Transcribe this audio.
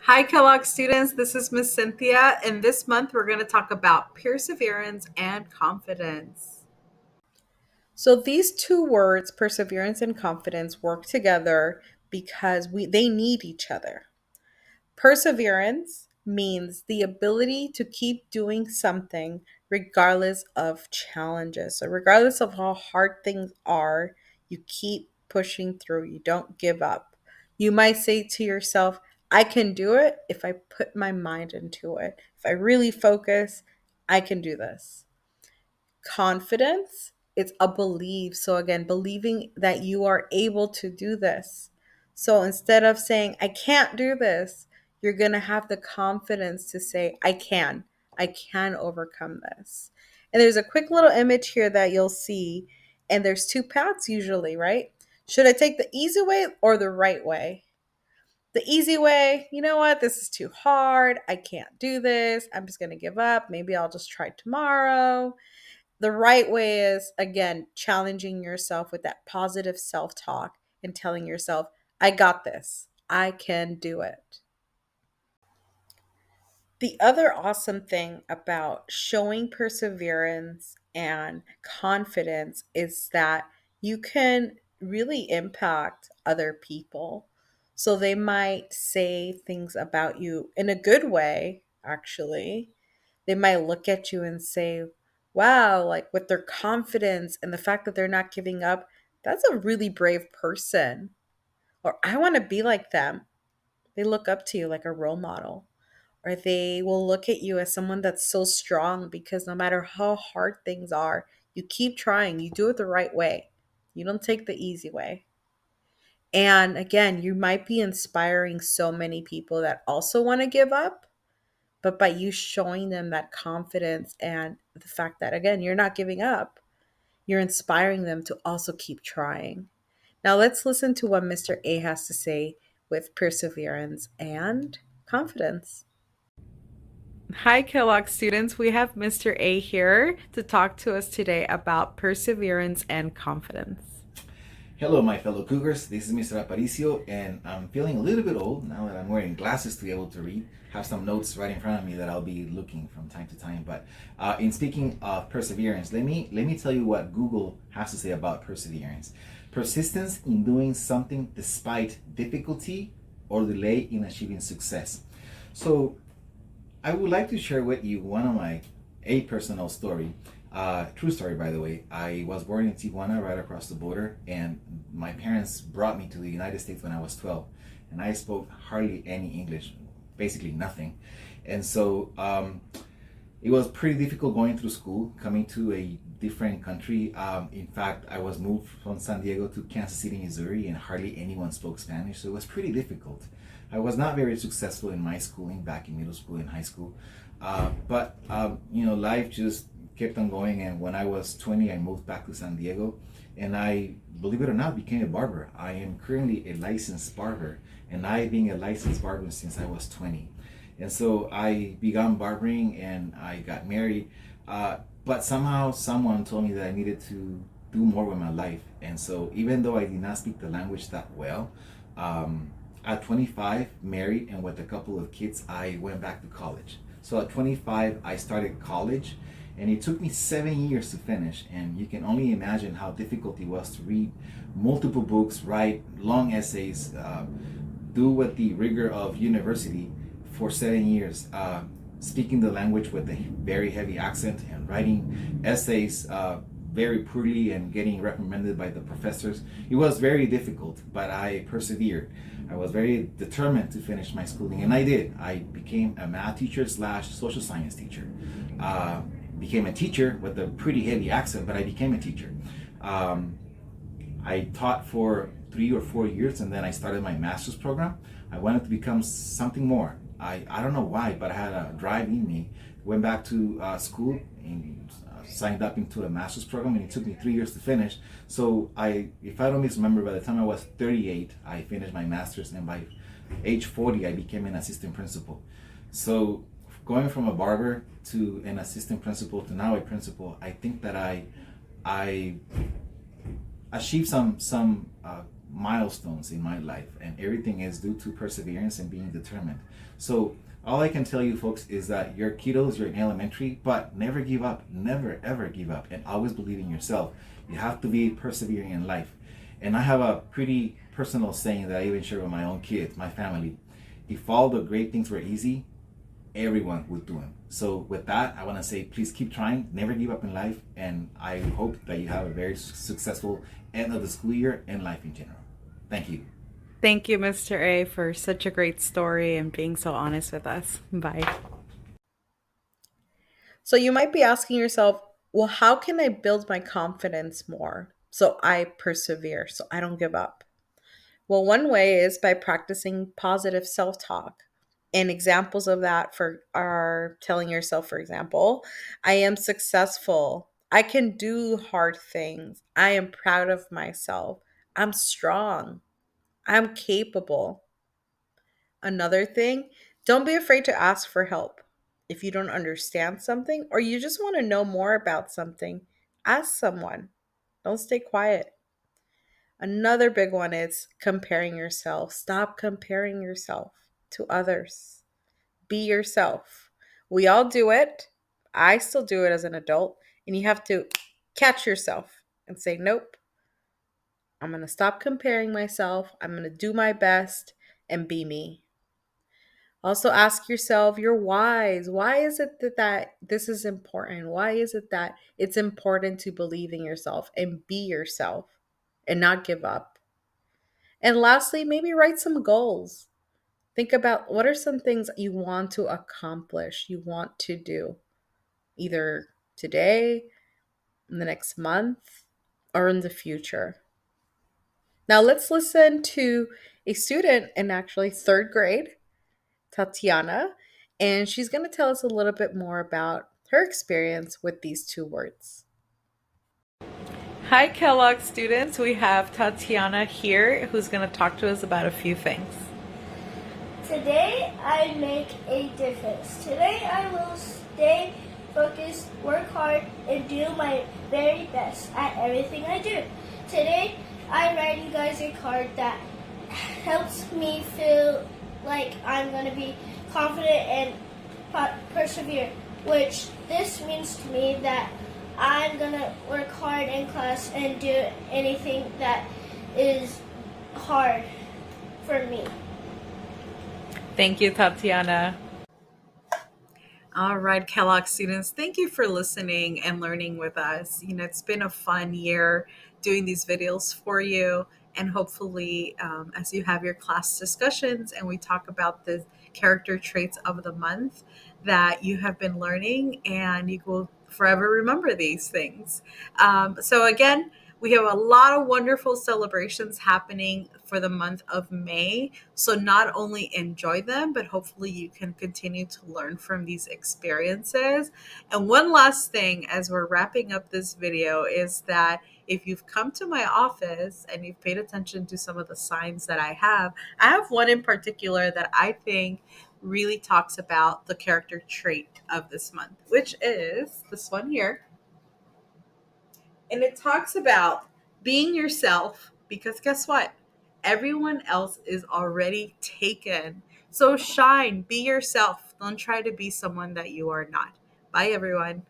Hi, Kellogg students. This is Miss Cynthia, and this month we're going to talk about perseverance and confidence. So these two words, perseverance and confidence, work together because they need each other. Perseverance means the ability to keep doing something regardless of challenges. So regardless of how hard things are, you keep pushing through. You don't give up. You might say to yourself, I can do it if I put my mind into it. If I really focus, I can do this. Confidence, it's a belief. So again, believing that you are able to do this. So instead of saying I can't do this, you're going to have the confidence to say I can overcome this. And there's a quick little image here that you'll see, and there's two paths usually, right? Should I take the easy way or the right way? The easy way, you know what, this is too hard, I can't do this, I'm just going to give up, maybe I'll just try tomorrow. The right way is, again, challenging yourself with that positive self talk and telling yourself, I got this. I can do it. The other awesome thing about showing perseverance and confidence is that you can really impact other people. So they might say things about you in a good way, actually. They might look at you and say, wow, like with their confidence and the fact that they're not giving up, that's a really brave person. Or I want to be like them. They look up to you like a role model, or they will look at you as someone that's so strong because no matter how hard things are, you keep trying, you do it the right way. You don't take the easy way. And again, you might be inspiring so many people that also want to give up, but by you showing them that confidence and the fact that, again, you're not giving up, you're inspiring them to also keep trying. Now, let's listen to what Mr. A has to say with perseverance and confidence. Hi, Kellogg students. We have Mr. A here to talk to us today about perseverance and confidence. Hello, my fellow Cougars. This is Mr. Aparicio, and I'm feeling a little bit old now that I'm wearing glasses to be able to read. Have some notes right in front of me that I'll be looking from time to time. But in speaking of perseverance, let me tell you what Google has to say about perseverance. Persistence in doing something despite difficulty or delay in achieving success. So I would like to share with you one of my a personal story. True story, by the way. I was born in Tijuana, right across the border, and my parents brought me to the United States when I was 12, and I spoke hardly any English, basically nothing. And so it was pretty difficult going through school, coming to a different country. In fact, I was moved from San Diego to Kansas City, Missouri, and hardly anyone spoke Spanish, so it was pretty difficult. I was not very successful in my schooling back in middle school and high school, but life just kept on going. And when I was 20, I moved back to San Diego, and I, believe it or not, became a barber. I am currently a licensed barber, and I've been a licensed barber since I was 20. And so I began barbering and I got married. But somehow someone told me that I needed to do more with my life. And so even though I did not speak the language that well, um, at 25, married and with a couple of kids, I went back to college. So at 25, I started college, and it took me 7 years to finish. And you can only imagine how difficult it was to read multiple books, write long essays, do with the rigor of university for 7 years, speaking the language with a very heavy accent and writing essays very poorly and getting reprimanded by the professors. It was very difficult, but I persevered. I was very determined to finish my schooling, and I did. I became a math teacher slash social science teacher. Uh, Became a teacher with a pretty heavy accent, but I became a teacher. Um, I taught for 3 or 4 years, and then I started my master's program. I wanted to become something more. I don't know why, but I had a drive in me. Went back to school and signed up into a master's program, and it took me 3 years to finish. So if I don't misremember, by the time I was 38, I finished my master's, and by age 40, I became an assistant principal. So going from a barber to an assistant principal to now a principal, I think that I achieved some milestones in my life, and everything is due to perseverance and being determined. So all I can tell you folks is that you're kiddos, you're in elementary, but never give up, never ever give up, and always believe in yourself. You have to be persevering in life. And I have a pretty personal saying that I even share with my own kids, my family. If all the great things were easy, everyone would do them. So with that, I want to say, please keep trying, never give up in life, and I hope that you have a very successful end of the school year and life in general. Thank you. Thank you, Mr. A, for such a great story and being so honest with us. Bye. So you might be asking yourself, well, how can I build my confidence more so I persevere, so I don't give up? Well, one way is by practicing positive self talk. And examples of that for are telling yourself, for example, I am successful. I can do hard things. I am proud of myself. I'm strong. I'm capable. Another thing, don't be afraid to ask for help. If you don't understand something or you just want to know more about something, ask someone. Don't stay quiet. Another big one is comparing yourself. Stop comparing yourself to others. Be yourself. We all do it. I still do it as an adult. And you have to catch yourself and say, nope, I'm going to stop comparing myself. I'm going to do my best and be me. Also ask yourself your whys. Why is it that this is important? Why is it that it's important to believe in yourself and be yourself and not give up? And lastly, maybe write some goals. Think about what are some things you want to accomplish, you want to do, either today, in the next month, or in the future. Now, let's listen to a student in actually third grade, Tatiana, and she's going to tell us a little bit more about her experience with these two words. Hi, Kellogg students. We have Tatiana here who's going to talk to us about a few things. Today I make a difference. Today I will stay focused, work hard, and do my very best at everything I do. Today I write you guys a card that helps me feel like I'm going to be confident and persevere, which this means to me that I'm going to work hard in class and do anything that is hard for me. Thank you, Tatiana. All right, Kellogg students, thank you for listening and learning with us. It's been a fun year doing these videos for you. And hopefully, as you have your class discussions and we talk about the character traits of the month, that you have been learning and you will forever remember these things. So, again, we have a lot of wonderful celebrations happening for the month of May. So, not only enjoy them, but hopefully you can continue to learn from these experiences. And one last thing as we're wrapping up this video is that if you've come to my office and you've paid attention to some of the signs that I have one in particular that I think really talks about the character trait of this month, which is this one here. And it talks about being yourself because guess what? Everyone else is already taken. So shine, be yourself. Don't try to be someone that you are not. Bye, everyone.